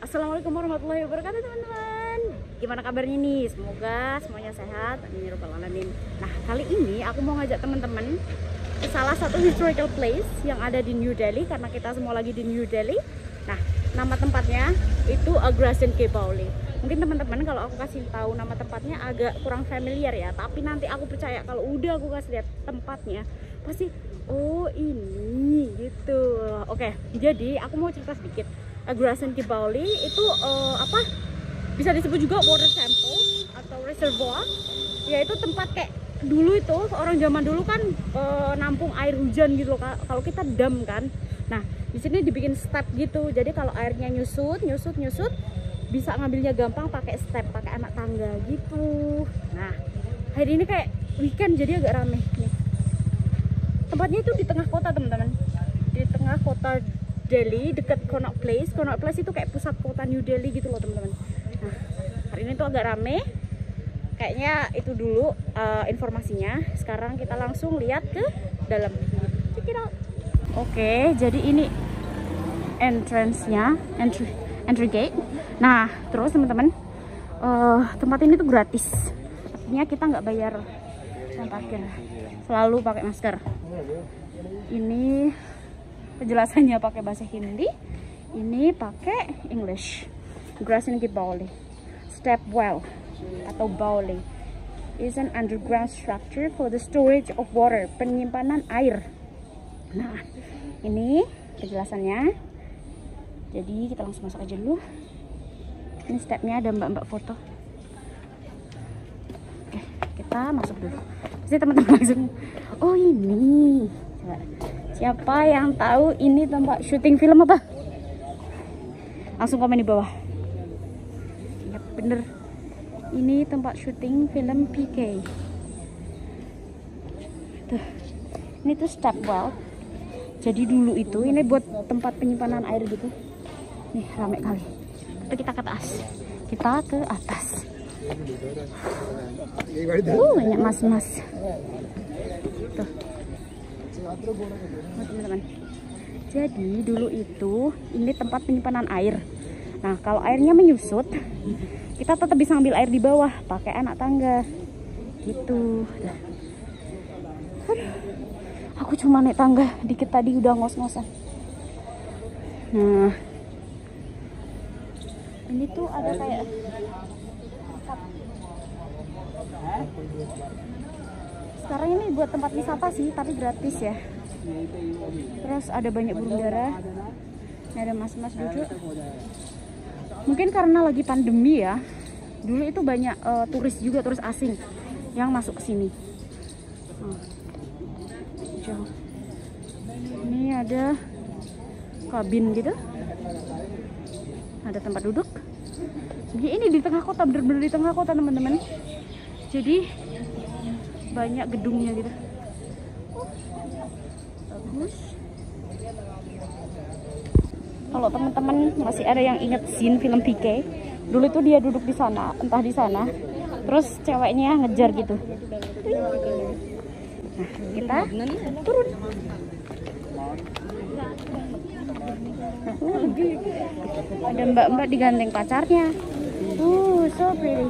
Assalamualaikum warahmatullahi wabarakatuh teman-teman. Gimana kabarnya nih? Semoga semuanya sehat. Amin ya rabbal alamin. Nah, kali ini aku mau ngajak teman-teman ke salah satu historical place yang ada di New Delhi, karena kita semua lagi di New Delhi. Nah, nama tempatnya itu Agrasen Ki Baoli. Mungkin teman-teman kalau aku kasih tahu nama tempatnya agak kurang familiar ya, tapi nanti aku percaya kalau udah aku kasih lihat tempatnya pasti oh ini gitu. Oke, jadi aku mau cerita sedikit. Agrasen Ki Baoli itu bisa disebut juga water temple atau reservoir, yaitu tempat kayak dulu itu orang zaman dulu kan nampung air hujan gitu loh. Kalau kita dam kan, nah di sini dibikin step gitu, jadi kalau airnya nyusut bisa ngambilnya gampang pakai step, pakai anak tangga gitu. Nah hari ini kayak weekend jadi agak rame nih. Tempatnya itu di tengah kota teman-teman, di tengah kota Delhi, dekat Connaught Place. Connaught Place itu kayak pusat kota New Delhi gitu loh teman-teman. Nah, hari ini tuh agak rame. Kayaknya itu dulu informasinya. Sekarang kita langsung lihat ke dalam. Check it out. Oke, jadi ini entrance-nya, entry gate. Nah, terus teman-teman, tempat ini tuh gratis. Artinya kita nggak bayar parkir. Selalu pakai masker. Ini penjelasannya pakai bahasa Hindi, ini pakai English. Agrasen Ki Baoli step well atau Baoli is an underground structure for the storage of water, penyimpanan air. Nah ini penjelasannya, jadi kita langsung masuk aja dulu. Ini stepnya, ada mbak-mbak foto. Oke, kita masuk dulu. Pasti teman-teman langsung oh ini. Coba. Siapa yang tahu ini tempat syuting film apa? Langsung komen di bawah. Ya bener, ini tempat syuting film PK. Tuh, ini tuh step well. Jadi dulu itu ini buat tempat penyimpanan air gitu. Nih rame kali. Tapi kita ke atas. Kita ke atas. Banyak mas-mas. Tuh. Teman-teman, jadi dulu itu ini tempat penyimpanan air. Nah kalau airnya menyusut, kita tetap bisa ambil air di bawah pakai anak tangga gitu. Aku cuma naik tangga dikit tadi udah ngos-ngosan. Nah ini tuh ada kayak sekarang ini buat tempat wisata sih, tapi gratis ya. Terus ada banyak burung dara. Ini ada mas-mas duduk. Mungkin karena lagi pandemi ya. Dulu itu banyak turis juga, turis asing yang masuk ke sini. Ini ada kabin gitu. Ada tempat duduk. Jadi ini di tengah kota, bener-bener di tengah kota teman-teman. Jadi banyak gedungnya gitu. Bagus. Kalau teman-teman masih ada yang inget scene film PK, dulu itu dia duduk di sana, entah di sana, terus ceweknya ngejar gitu. Nah, kita turun. Ada mbak-mbak digandeng pacarnya. So pretty.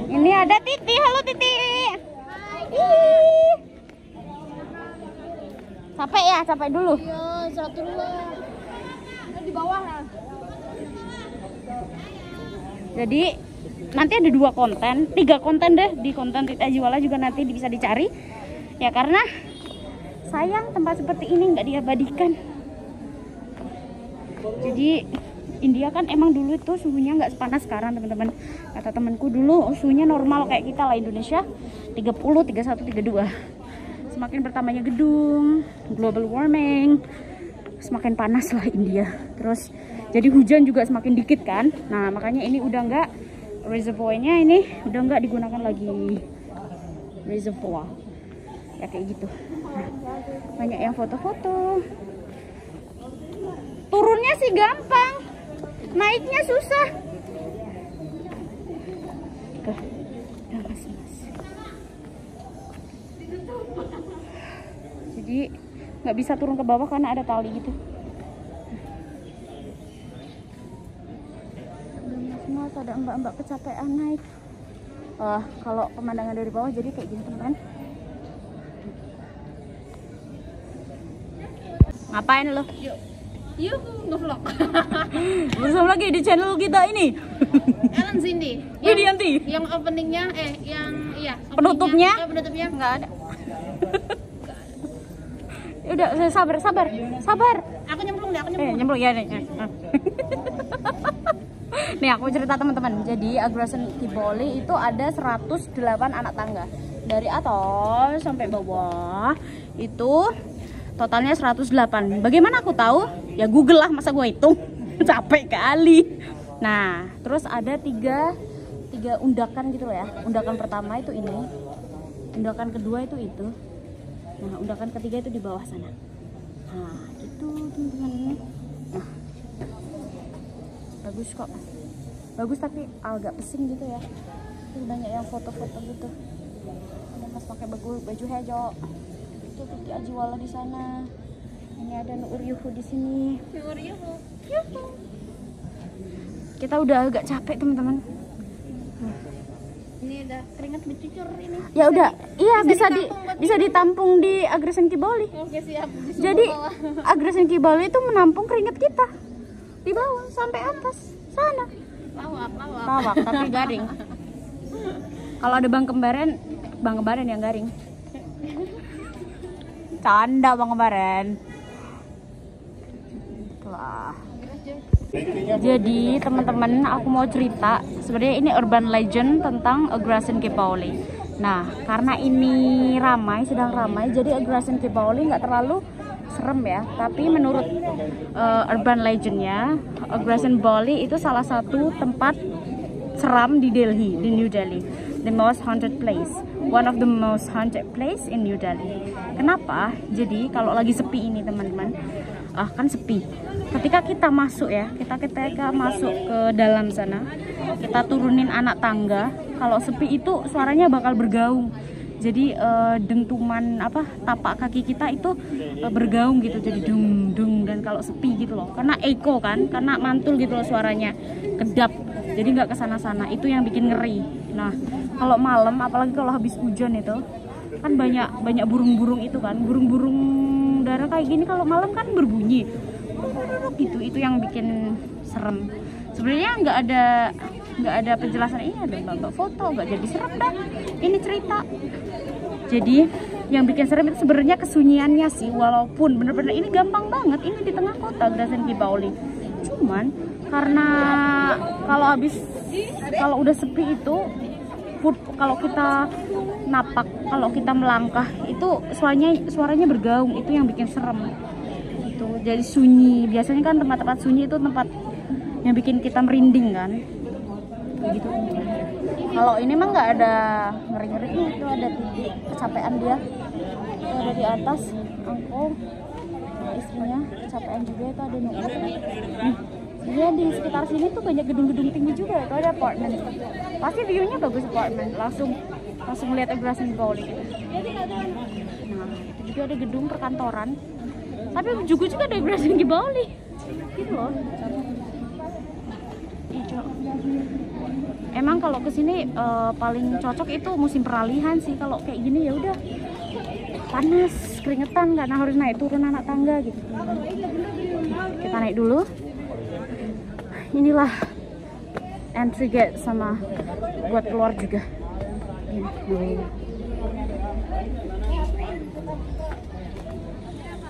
Ini ada Titi. Halo Titi. Capek ya? Capek dulu. Iya, satu dulu. Di bawah lah. Jadi nanti ada 2 konten, 3 konten deh. Di konten Titi Ajiwala juga nanti bisa dicari. Ya karena sayang tempat seperti ini nggak diabadikan. Jadi India kan emang dulu itu suhunya nggak sepanas sekarang teman-teman. Kata temanku dulu suhunya normal kayak kita lah Indonesia, 30, 31, 32. Semakin bertambahnya gedung, global warming, semakin panas lah India. Terus jadi hujan juga semakin dikit kan. Nah makanya ini udah nggak, reservoirnya ini udah nggak digunakan lagi reservoir ya kayak gitu. Nah, banyak yang foto-foto. Turunnya sih gampang, naiknya susah. Tuh, udah mas. Jadi nggak bisa turun ke bawah karena ada tali gitu. Semua ada mbak-mbak kecapean naik. Kalau pemandangan dari bawah jadi kayak gini teman-teman. Ngapain lo? Yuk, ngevlog. Bersama lagi di channel kita ini. Ellen Cindy. Widianti. Yang openingnya, Penutupnya? Penutupnya Nggak ada. Udah, sabar. Aku nyemplung deh, aku nyemplung. Nyemplung ya nih. Nih aku cerita teman-teman. Jadi Aggression Kiboli itu ada 108 anak tangga. Dari atas sampai bawah itu totalnya 108. Bagaimana aku tahu? Ya Google lah, masa gue hitung. Capek kali. Nah, terus ada tiga undakan gitu loh ya. Undakan pertama itu ini. Undakan kedua itu. Nah, undakan ketiga itu di bawah sana. Nah, itu teman-teman. Nah, bagus kok. Bagus tapi agak pesing gitu ya. Banyak yang foto-foto gitu. Ada mas pakai baju hijau. Itu Titi Ajiwala di sana. Ini ada Nur Yuhu di sini. Nur Yuhu. Kita udah agak capek teman-teman. Ini ada keringat bercucur ini. Ya udah, iya bisa ditampung di Aggression Kiboli. Oke, siap. Jadi Aggression Kiboli itu menampung keringat kita di bawah sampai atas sana. Lawak tapi garing. Kalau ada bang kembaran yang garing. Canda bang kembaran. Wah. Jadi teman-teman, aku mau cerita. Sebenarnya ini urban legend tentang Aggression Kiboli. Nah, karena ini sedang ramai, jadi Aggression Kiboli nggak terlalu serem ya. Tapi menurut urban legendnya, Aggression Kiboli itu salah satu tempat seram di Delhi, di New Delhi. The most haunted place, one of the most haunted place in New Delhi. Kenapa? Jadi kalau lagi sepi ini teman-teman, kan sepi. Ketika kita masuk ya, kita masuk ke dalam sana, kita turunin anak tangga. Kalau sepi itu suaranya bakal bergaung. Jadi dentuman tapak kaki kita itu bergaung gitu, jadi dung dung. Dan kalau sepi gitu loh, karena echo kan, karena mantul gitu loh suaranya, kedap. Jadi nggak kesana-sana, itu yang bikin ngeri. Nah, kalau malam, apalagi kalau habis hujan itu, kan banyak burung-burung itu kan, burung-burung darah kayak gini kalau malam kan berbunyi, gitu. Itu yang bikin serem. Sebenarnya nggak ada penjelasan ini, ada mbak foto, nggak jadi serem dah. Ini cerita. Jadi yang bikin serem itu sebenarnya kesunyiannya sih, walaupun bener-bener ini gampang banget, ini di tengah kota Aggression Kiboli. Cuman karena kalau udah sepi itu, kalau kita napak, kalau kita melangkah itu suaranya bergaung, itu yang bikin serem. Itu jadi sunyi. Biasanya kan tempat-tempat sunyi itu tempat yang bikin kita merinding kan, kayak gitu. Kalau ini mah nggak ada ngeri-ngeri. Itu ada Titi, kecapean dia. Itu ada di atas angkong, istrinya kecapean juga. Itu ada Nur. Iya, di sekitar sini tuh banyak gedung-gedung tinggi juga. Itu ada apartemen. Pasti view-nya bagus apartemen. Langsung lihat Aggression Kiboli gitu. Nah, itu juga ada gedung perkantoran. Tapi juga ada Aggression Kiboli. Gitu loh. Emang kalau kesini paling cocok itu musim peralihan sih. Kalau kayak gini ya udah panas, keringetan karena harus naik turun anak tangga gitu. Kita naik dulu. Inilah entry gate sama buat keluar juga.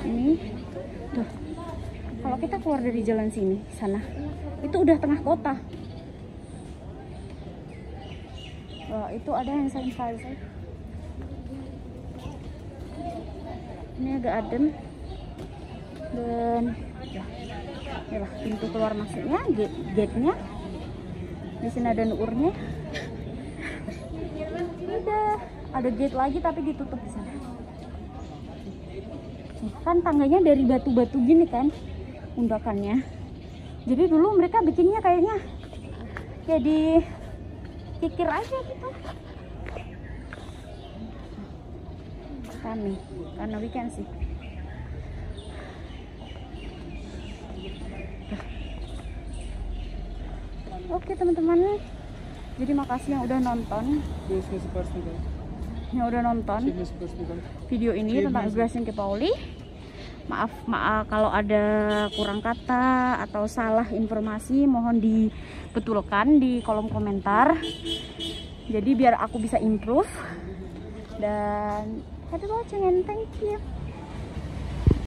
Ini tuh. Kalau kita keluar dari jalan sini sana, itu udah tengah kota. Itu ada hand sanitizer. Ini agak adem. Dan inilah pintu keluar masuknya, gate-nya. Di sini ada Nurnya. Udah ada gate lagi tapi ditutup di sana. Kan tangganya dari batu-batu gini kan, undakannya. Jadi dulu mereka bikinnya kayaknya kayak di kikir aja gitu. Kami karena weekend sih. Oke teman-teman, jadi makasih yang udah nonton, video ini tentang Ibrahim Kepauli. Maaf kalau ada kurang kata atau salah informasi, mohon dibetulkan di kolom komentar. Jadi biar aku bisa improve. Dan happy watching and thank you.